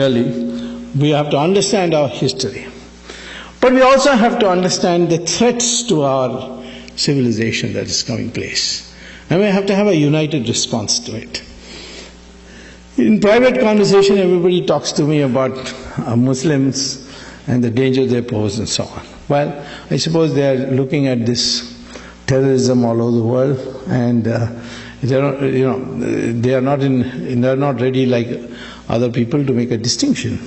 Really, we have to understand our history. But we also have to understand the threats to our civilization that is coming place. And we have to have a united response to it. In private conversation, everybody talks to me about Muslims and the danger they pose and so on. Well, I suppose they are looking at this terrorism all over the world, and they are not ready like other people to make a distinction.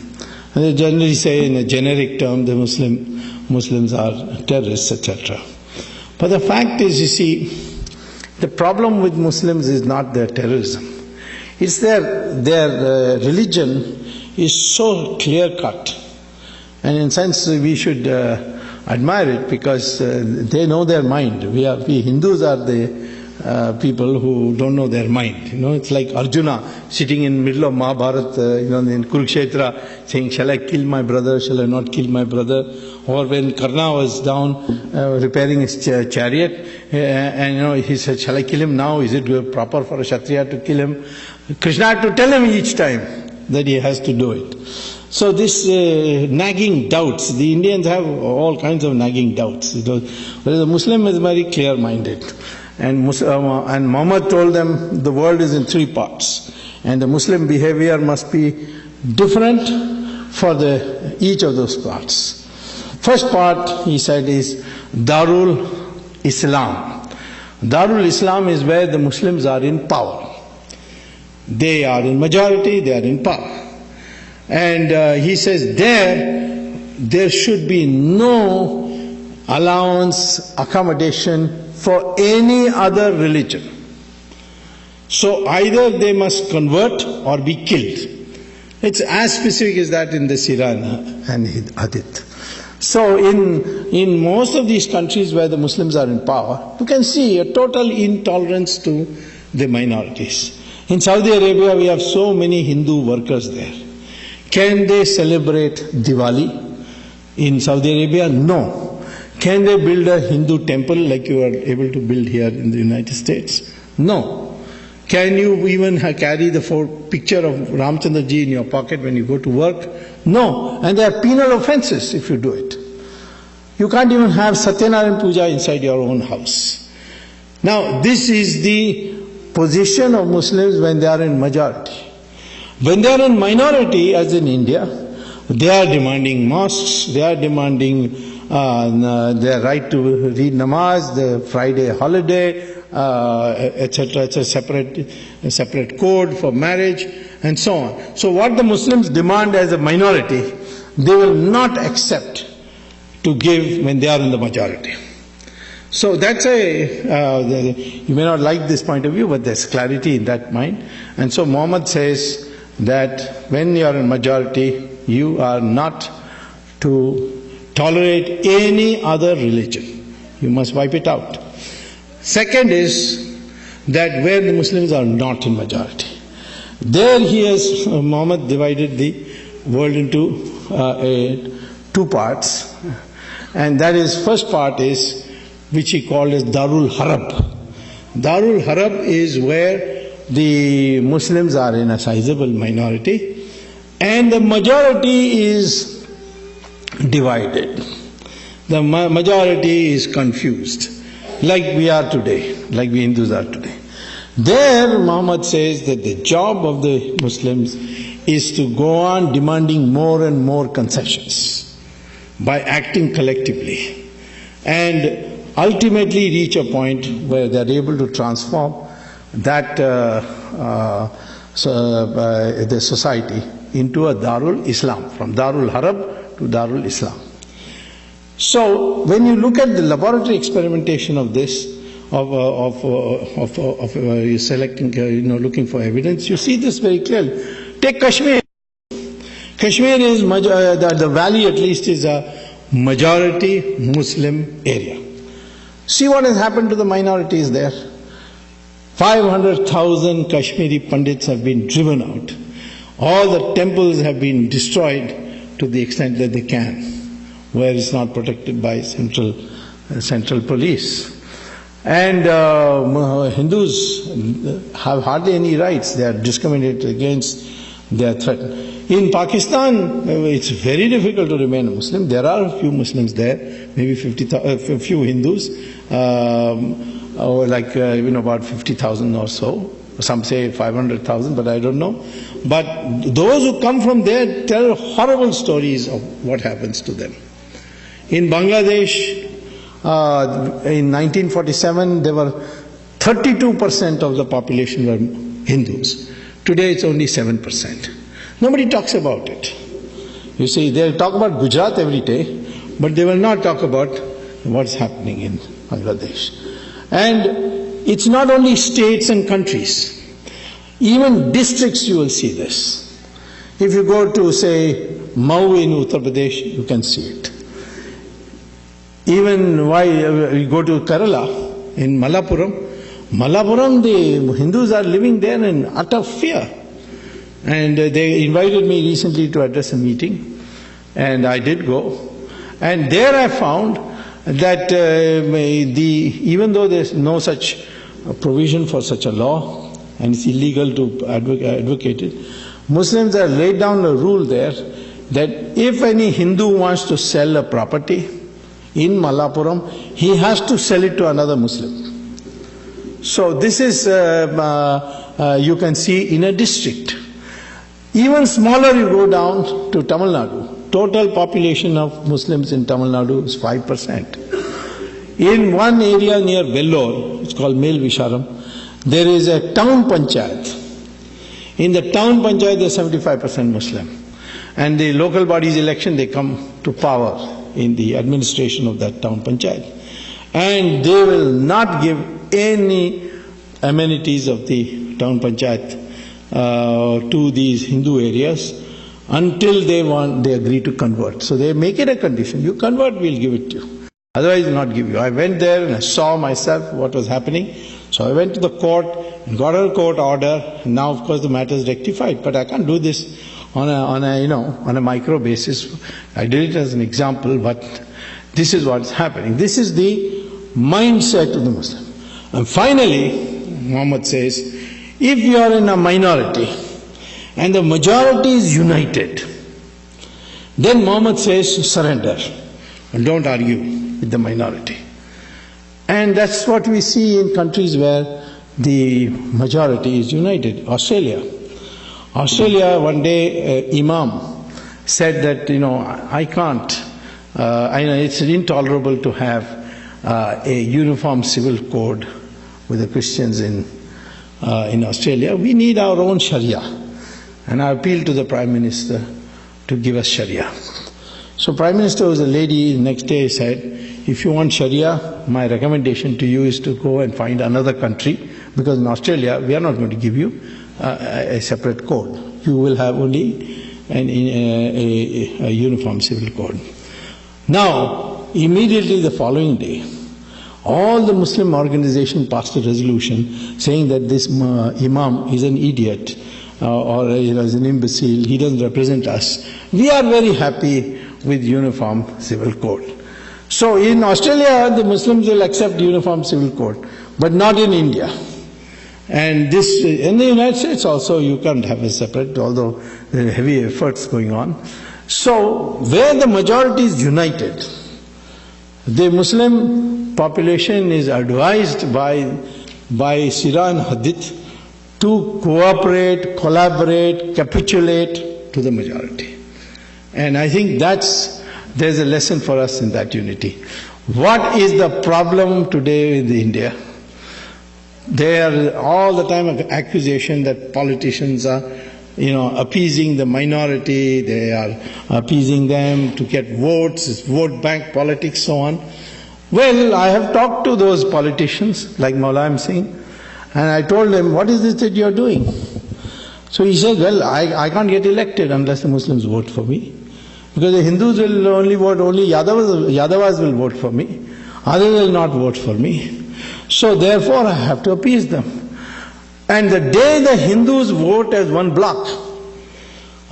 And they generally say in a generic term the Muslims are terrorists, etc. But the fact is, you see, the problem with Muslims is not their terrorism. It's their religion is so clear-cut. And in a sense we should admire it because they know their mind. We Hindus are the people who don't know their mind. It's like Arjuna sitting in the middle of Mahabharata, in Kurukshetra, saying, "Shall I kill my brother? Shall I not kill my brother?" Or when Karna was down repairing his chariot, and he said, "Shall I kill him now? Is it proper for a Kshatriya to kill him?" Krishna had to tell him each time that he has to do it. So this nagging doubts, the Indians have all kinds of nagging doubts. Whereas the Muslim is very clear-minded. And Muhammad told them the world is in three parts. And the Muslim behavior must be different for each of those parts. First part, he said, is Darul Islam. Darul Islam is where the Muslims are in power. They are in majority, they are in power. And he says there should be no allowance, accommodation for any other religion. So either they must convert or be killed. It's as specific as that in the Sirah and Hadith. So in most of these countries where the Muslims are in power, you can see a total intolerance to the minorities. In Saudi Arabia, we have so many Hindu workers there. Can they celebrate Diwali in Saudi Arabia? No. Can they build a Hindu temple like you are able to build here in the United States? No. Can you even carry the picture of Ramchandra ji in your pocket when you go to work? No. And there are penal offenses if you do it. You can't even have Satyanarayana Puja inside your own house. Now, this is the position of Muslims when they are in majority. When they are in minority, as in India, they are demanding mosques, they are demanding their right to read namaz, the Friday holiday, etc. It's a separate code for marriage, and so on. So what the Muslims demand as a minority, they will not accept to give when they are in the majority. So that's you may not like this point of view, but there's clarity in that mind. And so Muhammad says that when you are in majority, you are not to tolerate any other religion. You must wipe it out. Second is that where the Muslims are not in majority, there Muhammad divided the world into two parts. And that is, first part is, which he called as Darul Harab. Darul Harab is where the Muslims are in a sizable minority and the majority is divided. The majority is confused, like we are today, like we Hindus are today. There Muhammad says that the job of the Muslims is to go on demanding more and more concessions by acting collectively and ultimately reach a point where they are able to transform that the society into a Darul Islam, from Darul Harab to Darul Islam. So when you look at the laboratory experimentation of this, selecting, looking for evidence, you see this very clearly. Take Kashmir. Kashmir is, the valley at least is a majority Muslim area. See what has happened to the minorities there. 500,000 Kashmiri Pandits have been driven out. All the temples have been destroyed to the extent that they can, where it's not protected by central police. And Hindus have hardly any rights. They are discriminated against, they are threatened. In Pakistan, it's very difficult to remain a Muslim. There are a few Muslims there, maybe a few Hindus, or like about 50,000 or so. Some say 500,000, but I don't know. But those who come from there tell horrible stories of what happens to them. In Bangladesh, in 1947, there were 32% of the population were Hindus. Today it's only 7%. Nobody talks about it. You see, they'll talk about Gujarat every day, but they will not talk about what's happening in Bangladesh. And it's not only states and countries. Even districts you will see this. If you go to, say, Mau in Uttar Pradesh, you can see it. Even you go to Kerala, in Malappuram, the Hindus are living there in utter fear. And they invited me recently to address a meeting, and I did go. And there I found that even though there's no such provision for such a law, and it's illegal to advocate it, Muslims have laid down a rule there that if any Hindu wants to sell a property in Malappuram, he has to sell it to another Muslim. So this is, you can see in a district. Even smaller you go down to Tamil Nadu. Total population of Muslims in Tamil Nadu is 5%. In one area near Vellore, it's called Mel Visharam, there is a town panchayat. In the town panchayat, there's 75% Muslim. And the local body's election, they come to power in the administration of that town panchayat. And they will not give any amenities of the town panchayat to these Hindu areas until they agree to convert. So they make it a condition. You convert, we'll give it to you. Otherwise, we'll not give you. I went there and I saw myself what was happening. So I went to the court and got a court order. And now, of course, the matter is rectified. But I can't do this on a micro basis. I did it as an example, but this is what's happening. This is the mindset of the Muslim. And finally, Muhammad says, if you are in a minority and the majority is united, then Muhammad says, surrender and don't argue with the minority. And that's what we see in countries where the majority is united. Australia, one day, Imam said that, I can't, it's intolerable to have a uniform civil code with the Christians in Australia. We need our own Sharia. And I appealed to the Prime Minister to give us Sharia. So Prime Minister was a lady, the next day said, if you want Sharia, my recommendation to you is to go and find another country, because in Australia, we are not going to give you a separate code. You will have only a uniform civil code. Now, immediately the following day, all the Muslim organizations passed a resolution saying that this Imam is an idiot or is an imbecile, he doesn't represent us. We are very happy with uniform civil code. So in Australia, the Muslims will accept uniform civil code, but not in India. And this, in the United States also, you can't have a separate, although there are heavy efforts going on. So where the majority is united, the Muslim population is advised by Sirah and Hadith to cooperate, collaborate, capitulate to the majority. And I think there's a lesson for us in that unity. What is the problem today with India? There are all the time of accusation that politicians are, appeasing the minority, they are appeasing them to get votes, it's vote bank politics, so on. Well, I have talked to those politicians, like Maulam Singh, and I told them, what is this that you are doing? So he said, well, I can't get elected unless the Muslims vote for me. Because the Hindus will only vote, only Yadavas will vote for me. Others will not vote for me. So therefore I have to appease them. And the day the Hindus vote as one block,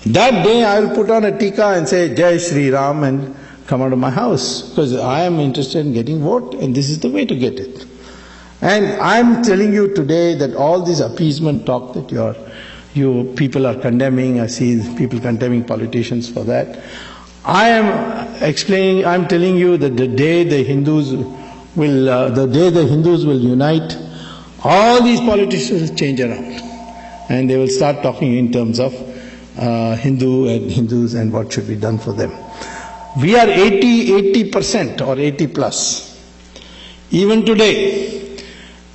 that day I will put on a tika and say, Jai Shri Ram, and come out of my house. Because I am interested in getting vote, and this is the way to get it. And I am telling you today that all this appeasement talk that You people are condemning. I see people condemning politicians for that. I am telling you that the day the Hindus will unite, all these politicians will change around, and they will start talking in terms of Hindus and what should be done for them. We are 80% or 80 plus, even today.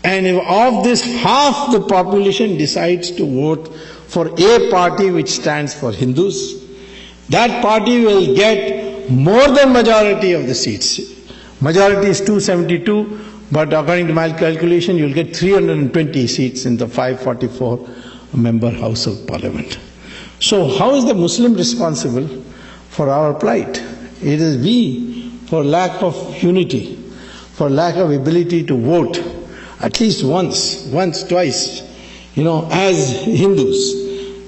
And if of this half the population decides to vote for a party which stands for Hindus, that party will get more than majority of the seats. Majority is 272, but according to my calculation, you'll get 320 seats in the 544 member House of Parliament. So how is the Muslim responsible for our plight? It is we, for lack of unity, for lack of ability to vote, at least once, twice, as Hindus,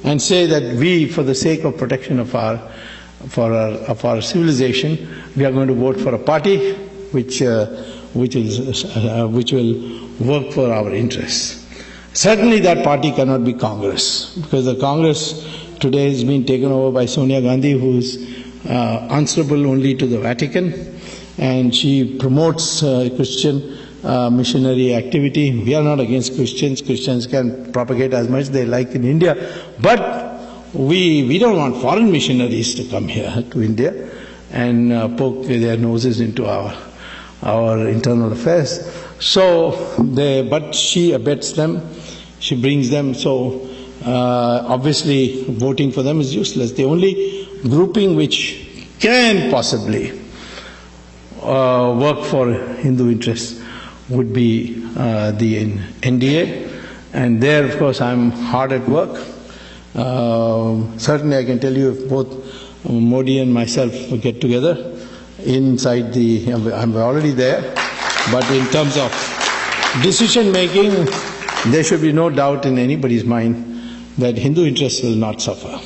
and say that we, for the sake of protection of our civilization, we are going to vote for a party which will work for our interests. Certainly that party cannot be Congress, because the Congress today has been taken over by Sonia Gandhi, who is answerable only to the Vatican, and she promotes Christian missionary activity. We are not against Christians. Christians can propagate as much as they like in India, but we don't want foreign missionaries to come here to India and poke their noses into our internal affairs. But she abets them, she brings them, so obviously voting for them is useless. The only grouping which can possibly work for Hindu interests would be the NDA, and there of course I'm hard at work. Certainly I can tell you, if both Modi and myself get together inside I'm already there, but in terms of decision making, there should be no doubt in anybody's mind that Hindu interests will not suffer.